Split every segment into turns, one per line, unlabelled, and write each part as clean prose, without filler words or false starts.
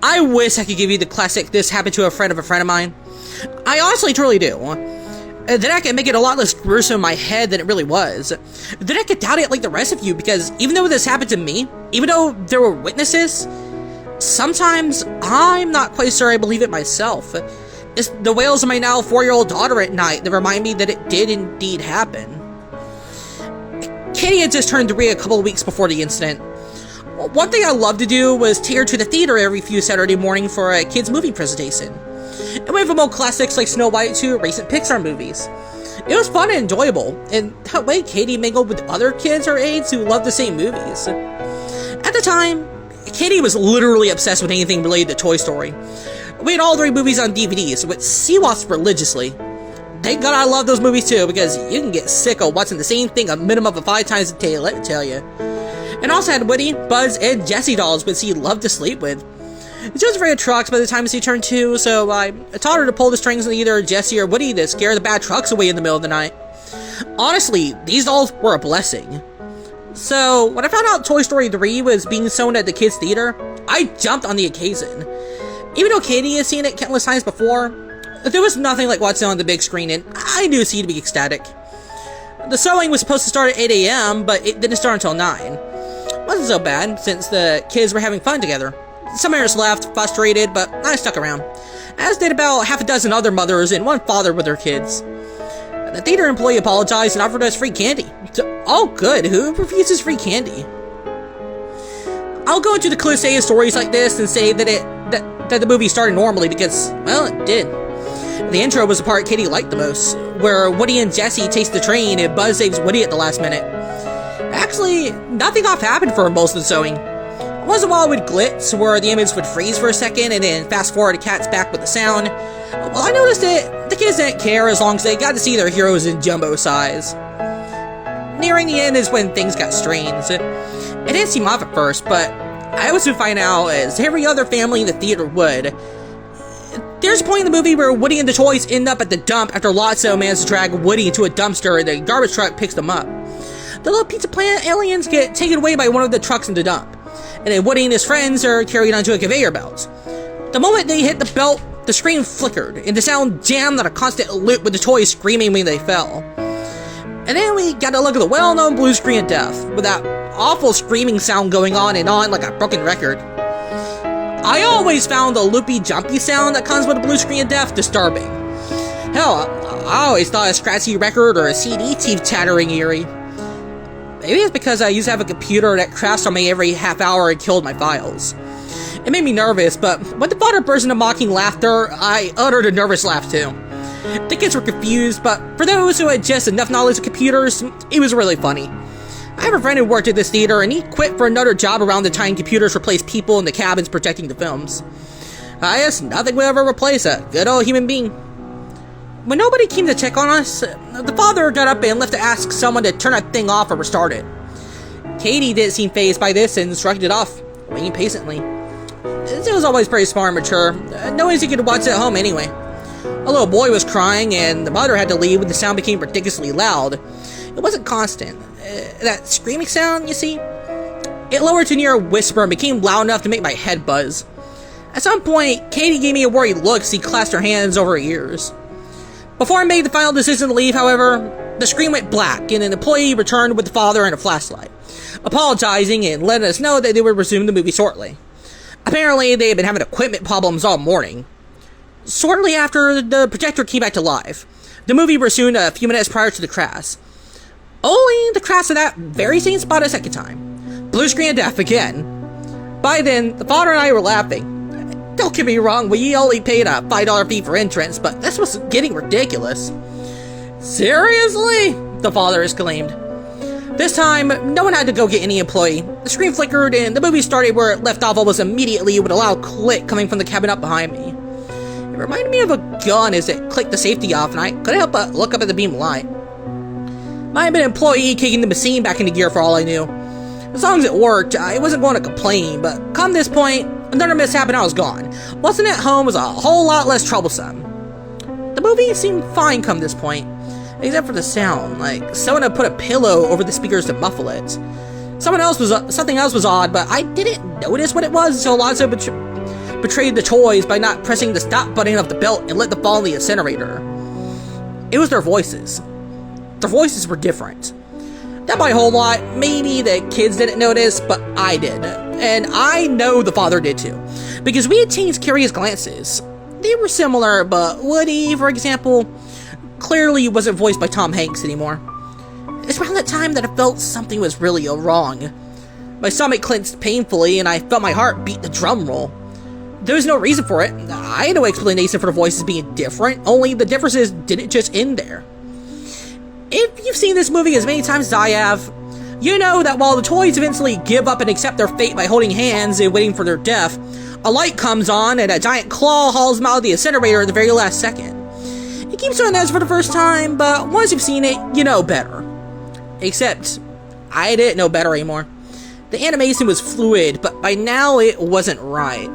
I wish I could give you the classic "this happened to a friend of mine." I honestly truly do. Then I can make it a lot less gruesome in my head than it really was. Then I could doubt it like the rest of you, because even though this happened to me, even though there were witnesses, sometimes I'm not quite sure I believe it myself. It's the wails of my now 4-year-old daughter at night that remind me that it did indeed happen. Katie had just turned 3 a couple of weeks before the incident. One thing I loved to do was take her to the theater every few Saturday morning for a kids' movie presentation. It went from old classics like Snow White to recent Pixar movies. It was fun and enjoyable, and that way Katie mingled with other kids her age who loved the same movies. At the time, Katie was literally obsessed with anything related to Toy Story. We had all 3 movies on DVDs, which she watched religiously. Thank God I love those movies too, because you can get sick of watching the same thing a minimum of 5 times a day, let me tell you. And also had Woody, Buzz, and Jessie dolls, which she loved to sleep with. She was afraid of trucks by the time she turned 2, so I taught her to pull the strings on either Jessie or Woody to scare the bad trucks away in the middle of the night. Honestly, these dolls were a blessing. So, when I found out Toy Story 3 was being shown at the kids' theater, I jumped on the occasion. Even though Katie had seen it countless times before, there was nothing like watching it on the big screen, and I knew she'd be ecstatic. The showing was supposed to start at 8 a.m., but it didn't start until 9. It wasn't so bad, since the kids were having fun together. Some parents left, frustrated, but I stuck around, as did about half a dozen other mothers and one father with their kids. The theater employee apologized and offered us free candy. Oh good, who refuses free candy? I'll go into the cliche of stories like this and say that the movie started normally because, well, it did. The intro was the part Katie liked the most, where Woody and Jessie chase the train and Buzz saves Woody at the last minute. Actually, nothing off happened for most of the showing. Once in a while it would glitch, where the image would freeze for a second and then fast forward to Cat's back with the sound. Well, I noticed that the kids didn't care as long as they got to see their heroes in jumbo size. Nearing the end is when things got strange. It didn't seem off at first, but I was to find out, as every other family in the theater would. There's a point in the movie where Woody and the toys end up at the dump after Lotso manages to drag Woody into a dumpster and the garbage truck picks them up. The little Pizza Planet aliens get taken away by one of the trucks in the dump, and then Woody and his friends are carried onto a conveyor belt. The moment they hit the belt, the screen flickered, and the sound jammed on a constant loop with the toys screaming when they fell. And then we got a look at the well-known blue screen of death, with that awful screaming sound going on and on like a broken record. I always found the loopy, jumpy sound that comes with a blue screen of death disturbing. Hell, I always thought a scratchy record or a CD teeth chattering eerie. Maybe it's because I used to have a computer that crashed on me every half hour and killed my files. It made me nervous, but when the father burst into mocking laughter, I uttered a nervous laugh too. The kids were confused, but for those who had just enough knowledge of computers, it was really funny. I have a friend who worked at this theater, and he quit for another job around the time computers replaced people in the cabins projecting the films. I guess nothing will ever replace a good old human being. When nobody came to check on us, the father got up and left to ask someone to turn that thing off or restart it. Katie didn't seem fazed by this and shrugged it off, waiting patiently. It was always pretty smart and mature, knowing he could watch it at home anyway. A little boy was crying, and the mother had to leave when the sound became ridiculously loud. It wasn't constant. That screaming sound, you see? It lowered to near a whisper and became loud enough to make my head buzz. At some point, Katie gave me a worried look as she clasped her hands over her ears. Before I made the final decision to leave, however, the screen went black, and an employee returned with the father and a flashlight, apologizing and letting us know that they would resume the movie shortly. Apparently, they had been having equipment problems all morning. Shortly after, the projector came back to life. The movie resumed a few minutes prior to the crash. Only the crash of that very same spot a second time. Blue screen of death again. By then, the father and I were laughing. Don't get me wrong, we only paid a $5 fee for entrance, but this was getting ridiculous. Seriously? The father exclaimed. This time, no one had to go get any employee. The screen flickered, and the movie started where it left off almost immediately with a loud click coming from the cabin up behind me. It reminded me of a gun as it clicked the safety off, and I couldn't help but look up at the beam of light. Might have been an employee kicking the machine back into gear for all I knew. As long as it worked, I wasn't going to complain, but come this point, another mishap and I was gone. Wasn't at home was a whole lot less troublesome. The movie seemed fine come this point, except for the sound, like someone had put a pillow over the speakers to muffle it. Something else was odd, but I didn't notice what it was until Lotso betrayed the toys by not pressing the stop button of the belt and let them fall in the incinerator. It was their voices. Their voices were different. Not by a whole lot. Maybe the kids didn't notice, but I did. And I know the father did too. Because we had changed curious glances. They were similar, but Woody, for example, clearly wasn't voiced by Tom Hanks anymore. It's around that time that I felt something was really wrong. My stomach clenched painfully, and I felt my heart beat the drum roll. There was no reason for it. I had no explanation for the voices being different, only the differences didn't just end there. If you've seen this movie as many times as I have, you know that while the toys eventually give up and accept their fate by holding hands and waiting for their death, a light comes on and a giant claw hauls them out of the incinerator at the very last second. It keeps you on edge for the first time, but once you've seen it, you know better. Except, I didn't know better anymore. The animation was fluid, but by now it wasn't right.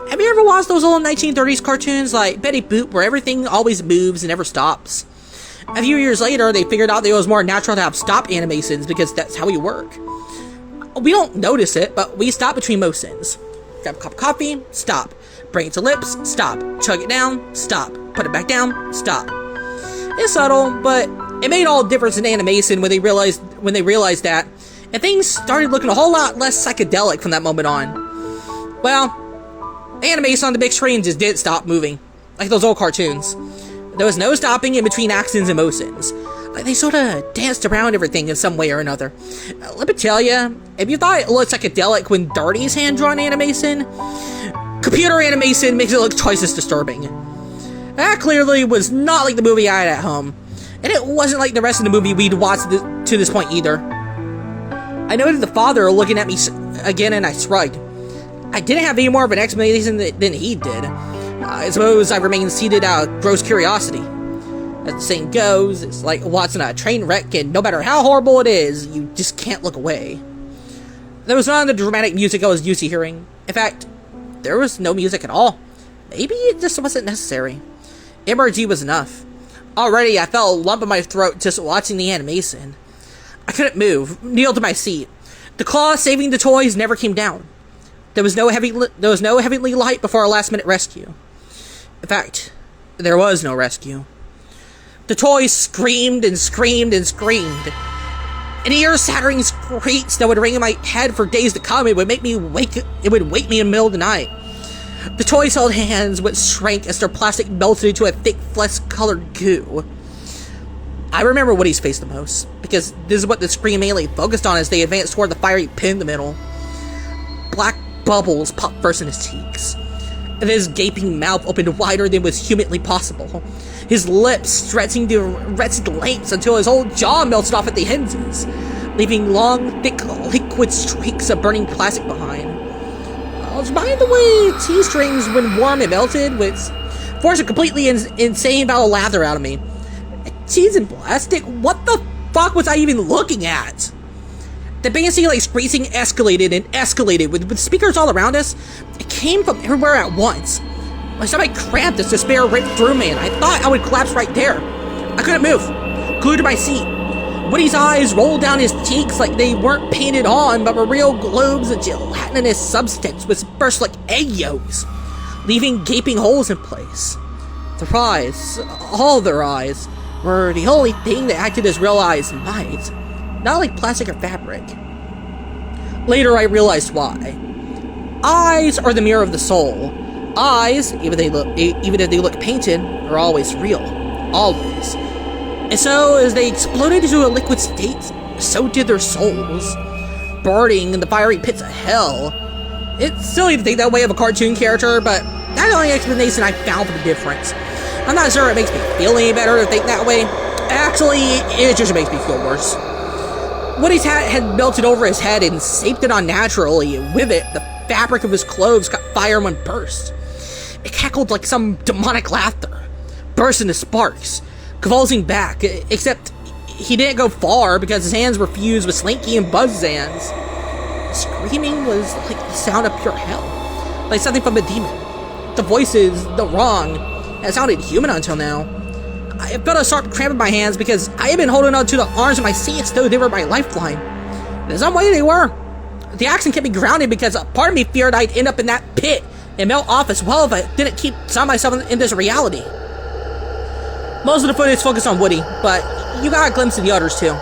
Have you ever watched those old 1930s cartoons like Betty Boop where everything always moves and never stops? A few years later, they figured out that it was more natural to have stop animations because that's how we work. We don't notice it, but we stop between motions. Grab a cup of coffee, stop. Bring it to lips, stop. Chug it down, stop. Put it back down, stop. It's subtle, but it made all the difference in animation when they realized that, and things started looking a whole lot less psychedelic from that moment on. Well, animation on the big screen just didn't stop moving, like those old cartoons. There was no stopping in between actions and motions. Like they sort of danced around everything in some way or another. Let me tell you, if you thought it looked psychedelic when Darty's hand-drawn animation, computer animation makes it look twice as disturbing. That clearly was not like the movie I had at home, and it wasn't like the rest of the movie we'd watched to this point either. I noted the father looking at me again, and I shrugged. I didn't have any more of an explanation than he did. I suppose I remained seated out of gross curiosity. As the saying goes, it's like watching a train wreck, and no matter how horrible it is, you just can't look away. There was none of the dramatic music I was used to hearing. In fact, there was no music at all. Maybe it just wasn't necessary. MRG was enough. Already, I felt a lump in my throat just watching the animation. I couldn't move, kneel to my seat. The claw saving the toys never came down. There was no heavenly light before our last-minute rescue. In fact, there was no rescue. The toys screamed and screamed and screamed. An ear-shattering screech that would ring in my head for days to come. It would wake me in the middle of the night. The toys held hands which shrank as their plastic melted into a thick flesh-colored goo. I remember Woody's face the most, because this is what the screen mainly focused on as they advanced toward the fiery pit in the middle. Black bubbles popped first in his cheeks, and his gaping mouth opened wider than was humanly possible, his lips stretching to wretched lengths until his whole jaw melted off at the hinges, leaving long, thick, liquid streaks of burning plastic behind. I was reminded the way tea strings, when warm and melted, which forced a completely insane bout of laughter out of me. Cheese and plastic? What the fuck was I even looking at? The bouncing, screeching escalated and escalated with speakers all around us. It came from everywhere at once. My stomach cramped as despair ripped through me, and I thought I would collapse right there. I couldn't move, glued to my seat. Woody's eyes rolled down his cheeks like they weren't painted on, but were real globes of gelatinous substance which burst like egg yolks, leaving gaping holes in place. Their eyes, all their eyes, were the only thing that acted as real eyes might, not like plastic or fabric. Later I realized why. Eyes are the mirror of the soul. Eyes, even if they look painted, are always real. Always. And so, as they exploded into a liquid state, so did their souls, burning in the fiery pits of hell. It's silly to think that way of a cartoon character, but that's the only explanation I found for the difference. I'm not sure it makes me feel any better to think that way. Actually, it just makes me feel worse. Woody's hat had melted over his head and shaped it unnaturally, and with it, the fabric of his clothes caught fire in one burst. It cackled like some demonic laughter, burst into sparks, convulsing back, except he didn't go far because his hands were fused with Slinky and Buzz's hands. The screaming was like the sound of pure hell, like something from a demon. The voices, the wrong, it sounded human until now. I felt a sharp cramp in my hands because I had been holding on to the arms of my seat as though they were my lifeline. In some way they were. The action kept me grounded because a part of me feared I'd end up in that pit, and melt off as well if I didn't keep some of myself in this reality. Most of the footage focused on Woody, but you got a glimpse of the others too.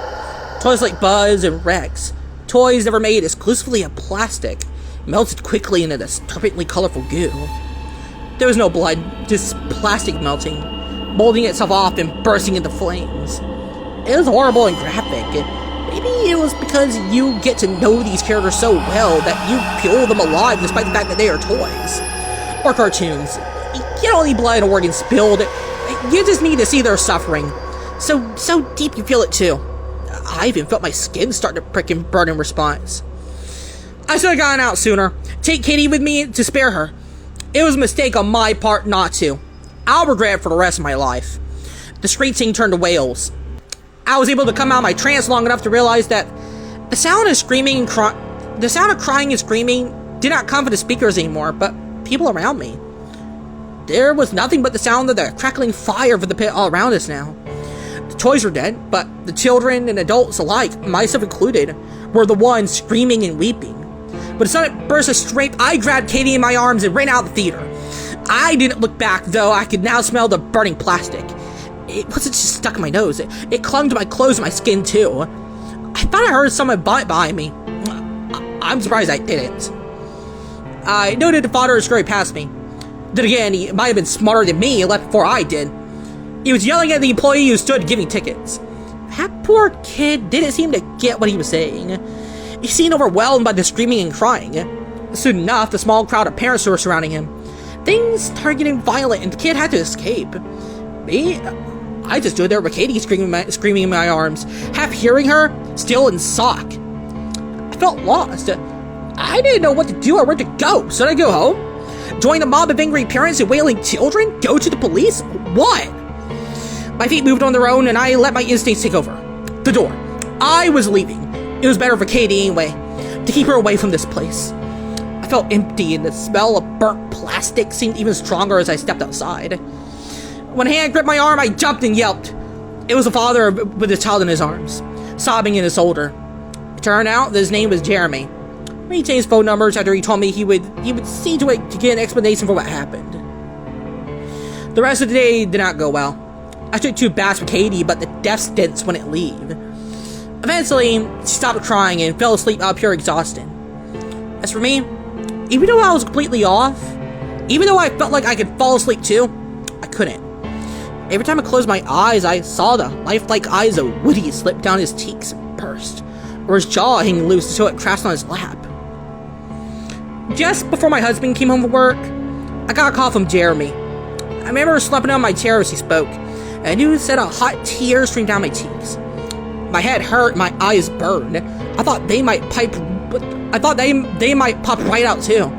Toys like Buzz and Rex, toys that were made exclusively of plastic, melted quickly into this disturbingly colorful goo. There was no blood, just plastic melting, molding itself off and bursting into flames. It was horrible and graphic. Maybe it was because you get to know these characters so well that you feel them alive despite the fact that they are toys. Or cartoons. You don't need blood and organs spilled. You just need to see their suffering. So deep you feel it too. I even felt my skin start to prick and burn in response. I should have gotten out sooner. Take Katie with me to spare her. It was a mistake on my part not to. I'll regret it for the rest of my life. The screeching turned to wails. I was able to come out of my trance long enough to realize that the sound of crying and screaming did not come from the speakers anymore, but people around me. There was nothing but the sound of the crackling fire from the pit all around us now. The toys were dead, but the children and adults alike, myself included, were the ones screaming and weeping. With a sudden burst of strength, I grabbed Katie in my arms and ran out of the theater. I didn't look back, though I could now smell the burning plastic. It wasn't just stuck in my nose, it clung to my clothes and my skin, too. I thought I heard someone behind me. I'm surprised I didn't. I noted the father scurried past me. Then again, he might have been smarter than me and left before I did. He was yelling at the employee who stood giving tickets. That poor kid didn't seem to get what he was saying. He seemed overwhelmed by the screaming and crying. Soon enough, the small crowd of parents who were surrounding him. Things started getting violent and the kid had to escape. Me? I just stood there with Katie screaming in my arms, half hearing her, still in shock. I felt lost. I didn't know what to do or where to go. Should I go home? Join the mob of angry parents and wailing children? Go to the police? What? My feet moved on their own and I let my instincts take over. The door. I was leaving. It was better for Katie anyway, to keep her away from this place. I felt empty and the smell of burnt plastic seemed even stronger as I stepped outside. When a hand gripped my arm, I jumped and yelped. It was a father with his child in his arms, sobbing in his shoulder. It turned out that his name was Jeremy. He changed phone numbers after he told me he would see to it to get an explanation for what happened. The rest of the day did not go well. I took 2 baths with Katie, but the death stints wouldn't leave. Eventually, she stopped crying and fell asleep out of pure exhaustion. As for me, even though I was completely off, even though I felt like I could fall asleep too, I couldn't. Every time I closed my eyes, I saw the lifelike eyes of Woody slip down his cheeks and burst, or his jaw hanging loose until it crashed on his lap. Just before my husband came home from work, I got a call from Jeremy. I remember slumping on my chair as he spoke, and I knew it said a hot tear streamed down my cheeks. My head hurt, my eyes burned. I thought they might they might pop right out too.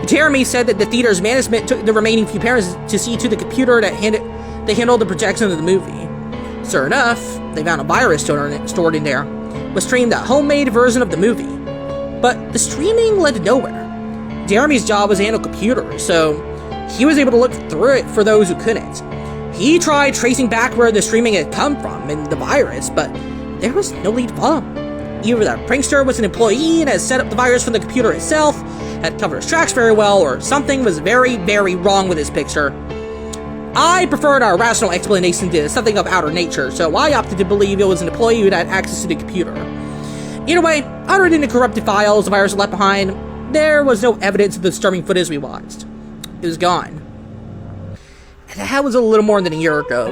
Jeremy said that the theater's management took the remaining few parents to see to the computer that handled the projection of the movie. Sure enough, they found a virus stored in there, which streamed a homemade version of the movie. But the streaming led to nowhere. Jeremy's job was to handle computers, so he was able to look through it for those who couldn't. He tried tracing back where the streaming had come from and the virus, but there was no lead to follow. Either the prankster was an employee and had set up the virus from the computer itself, had covered his tracks very well, or something was very, very wrong with his picture. I preferred a rational explanation to something of outer nature, so I opted to believe it was an employee who had access to the computer. Either way, other than the corrupted files the virus left behind, there was no evidence of the disturbing footage we watched. It was gone. And that was a little more than a year ago.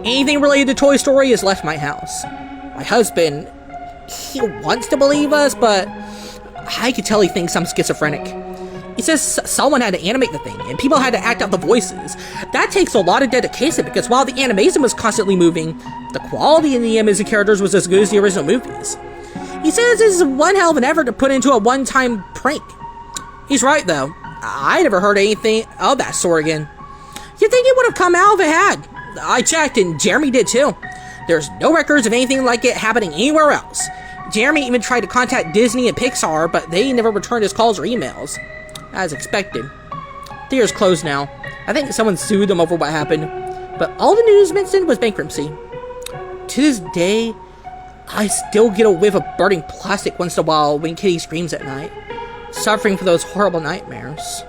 Anything related to Toy Story has left my house. My husband, he wants to believe us, but I could tell he thinks I'm schizophrenic. He says someone had to animate the thing, and people had to act out the voices. That takes a lot of dedication, because while the animation was constantly moving, the quality in the animated characters was as good as the original movies. He says this is one hell of an effort to put into a one-time prank. He's right, though. I never heard anything of that sort again. You'd think it would have come out if it had. I checked, and Jeremy did too. There's no records of anything like it happening anywhere else. Jeremy even tried to contact Disney and Pixar, but they never returned his calls or emails. As expected. Theater's closed now. I think someone sued them over what happened, but all the news mentioned was bankruptcy. To this day, I still get a whiff of burning plastic once in a while when Kitty screams at night, suffering from those horrible nightmares.